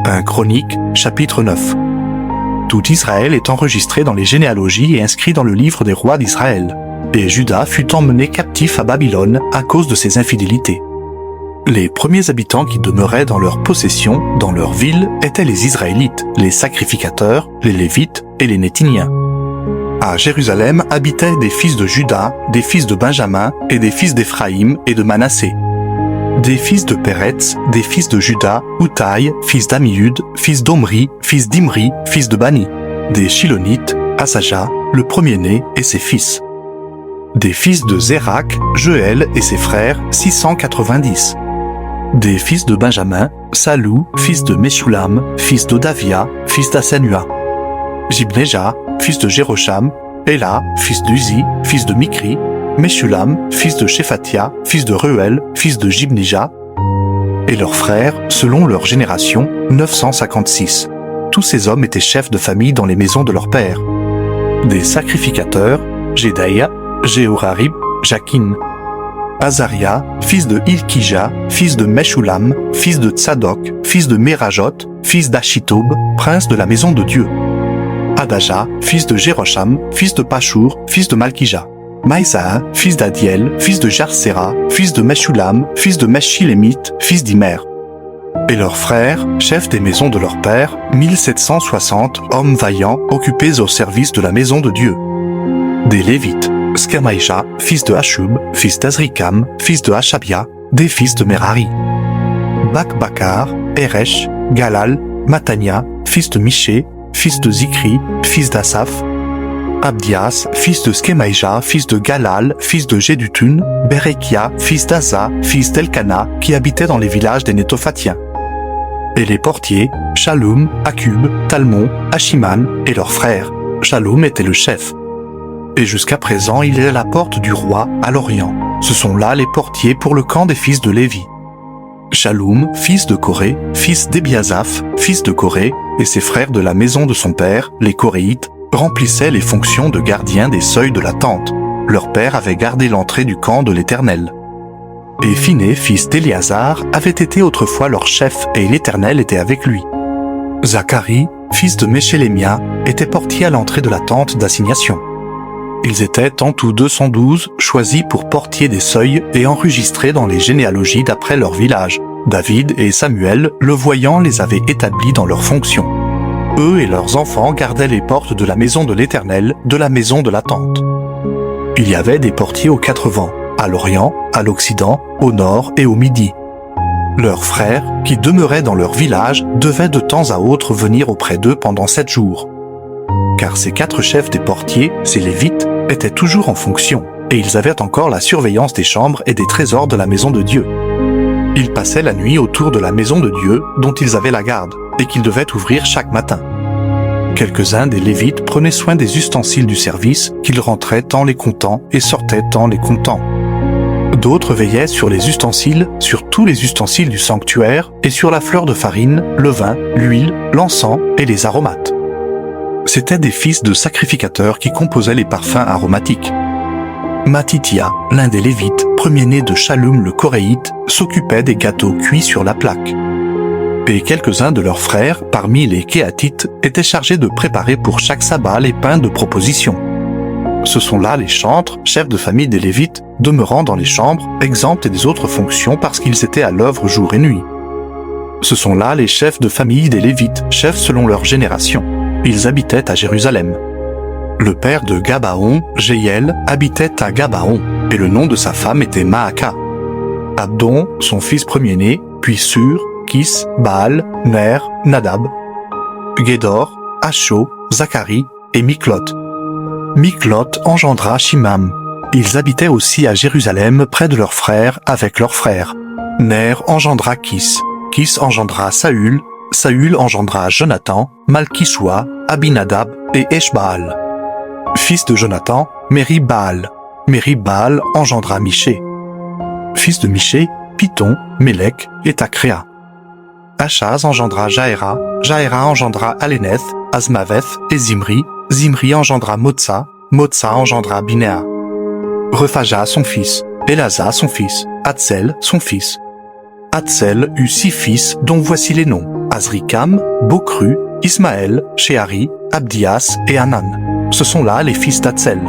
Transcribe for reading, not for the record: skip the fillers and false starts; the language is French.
1 Chroniques, chapitre 9. Tout Israël est enregistré dans les généalogies et inscrit dans le livre des rois d'Israël. Et Juda fut emmené captif à Babylone à cause de ses infidélités. Les premiers habitants qui demeuraient dans leur possession, dans leur ville, étaient les Israélites, les sacrificateurs, les Lévites et les Néthiniens. À Jérusalem habitaient des fils de Juda, des fils de Benjamin et des fils d'Éphraïm et de Manassé. Des fils de Péretz, des fils de Juda, Outaï, fils d'Amihud, fils d'Omri, fils d'Imri, fils de Bani. Des Shilonites, Asaja, le premier-né et ses fils. Des fils de Zérak, Jeuel et ses frères, 690. Des fils de Benjamin, Salou, fils de Meshulam, fils d'Odavia, fils d'Asenua. Jibneja, fils de Jérocham, Ela, fils d'Uzi, fils de Mikri, Meshulam, fils de Shephatia, fils de Reuel, fils de Jibneja, et leurs frères, selon leur génération, 956. Tous ces hommes étaient chefs de famille dans les maisons de leur père. Des sacrificateurs, Jedaïa, Jéhorarib, Jakin. Azaria, fils de Ilkija, fils de Meshulam, fils de Tsadok, fils de Merajot, fils d'Achitob, prince de la maison de Dieu. Adaja, fils de Jérocham, fils de Pashur, fils de Malkija. Maïsaa, fils d'Adiel, fils de Jarsera, fils de Meshulam, fils de Meshilémite, fils d'Imer. Et leurs frères, chefs des maisons de leur père, 1760 hommes vaillants occupés au service de la maison de Dieu. Des Lévites, Skamaïja, fils de Hashub, fils d'Azrikam, fils de Hashabia, des fils de Merari. Bakbakar, Eresh, Galal, Matania, fils de Miché, fils de Zikri, fils d'Asaph. Abdias, fils de Skemaïja, fils de Galal, fils de Jédutun, Berekia, fils d'Aza, fils d'Elkana, qui habitait dans les villages des Nétophatiens. Et les portiers, Shaloum, Akub, Talmon, Achiman et leurs frères. Shaloum était le chef. Et jusqu'à présent, il est à la porte du roi, à l'Orient. Ce sont là les portiers pour le camp des fils de Lévi. Shaloum, fils de Coré, fils d'Ebiasaph, fils de Coré, et ses frères de la maison de son père, les Coréites, remplissaient les fonctions de gardiens des seuils de la tente. Leur père avait gardé l'entrée du camp de l'Éternel. Et Phiné, fils d'Éléazar, avait été autrefois leur chef, et l'Éternel était avec lui. Zacharie, fils de Meshélémia, était portier à l'entrée de la tente d'assignation. Ils étaient en tout 212 choisis pour portier des seuils et enregistrés dans les généalogies d'après leur village. David et Samuel, le voyant, les avaient établis dans leurs fonctions. Eux et leurs enfants gardaient les portes de la maison de l'Éternel, de la maison de la tente. Il y avait des portiers aux 4 vents, à l'Orient, à l'Occident, au Nord et au Midi. Leurs frères, qui demeuraient dans leur village, devaient de temps à autre venir auprès d'eux pendant 7 jours. Car ces 4 chefs des portiers, ces Lévites, étaient toujours en fonction, et ils avaient encore la surveillance des chambres et des trésors de la maison de Dieu. Ils passaient la nuit autour de la maison de Dieu, dont ils avaient la garde, et qu'ils devaient ouvrir chaque matin. Quelques-uns des Lévites prenaient soin des ustensiles du service, qu'ils rentraient en les comptant et sortaient en les comptant. D'autres veillaient sur les ustensiles, sur tous les ustensiles du sanctuaire, et sur la fleur de farine, le vin, l'huile, l'encens et les aromates. C'étaient des fils de sacrificateurs qui composaient les parfums aromatiques. Matitia, l'un des Lévites, premier-né de Shaloum le Coréite, s'occupait des gâteaux cuits sur la plaque. Et quelques-uns de leurs frères, parmi les Kéatites, étaient chargés de préparer pour chaque sabbat les pains de proposition. Ce sont là les chantres, chefs de famille des Lévites, demeurant dans les chambres, exemptés des autres fonctions parce qu'ils étaient à l'œuvre jour et nuit. Ce sont là les chefs de famille des Lévites, chefs selon leur génération. Ils habitaient à Jérusalem. Le père de Gabaon, Jéhiel, habitait à Gabaon, et le nom de sa femme était Maaka. Abdon, son fils premier-né, puis Sur, Kis, Baal, Ner, Nadab, Gédor, Asho, Zacharie et Miklot. Miklot engendra Shimam. Ils habitaient aussi à Jérusalem près de leurs frères avec leurs frères. Ner engendra Kis. Kis engendra Saül. Saül engendra Jonathan, Malkishua, Abinadab et Eshbaal. Fils de Jonathan, Meri-Baal. Meri-Baal engendra Miché. Fils de Miché, Python, Mélec et Takréa. Achaz engendra Jaéra. Jaéra engendra Aléneth, Azmaveth et Zimri. Zimri engendra Motsa. Motsa engendra Binéa. Rephaja son fils. Elasa son fils. Hatzel son fils. Hatzel eut 6 fils dont voici les noms. Azrikam, Bokru, Ismaël, Sheari, Abdias et Hanan. Ce sont là les fils d'Atzel.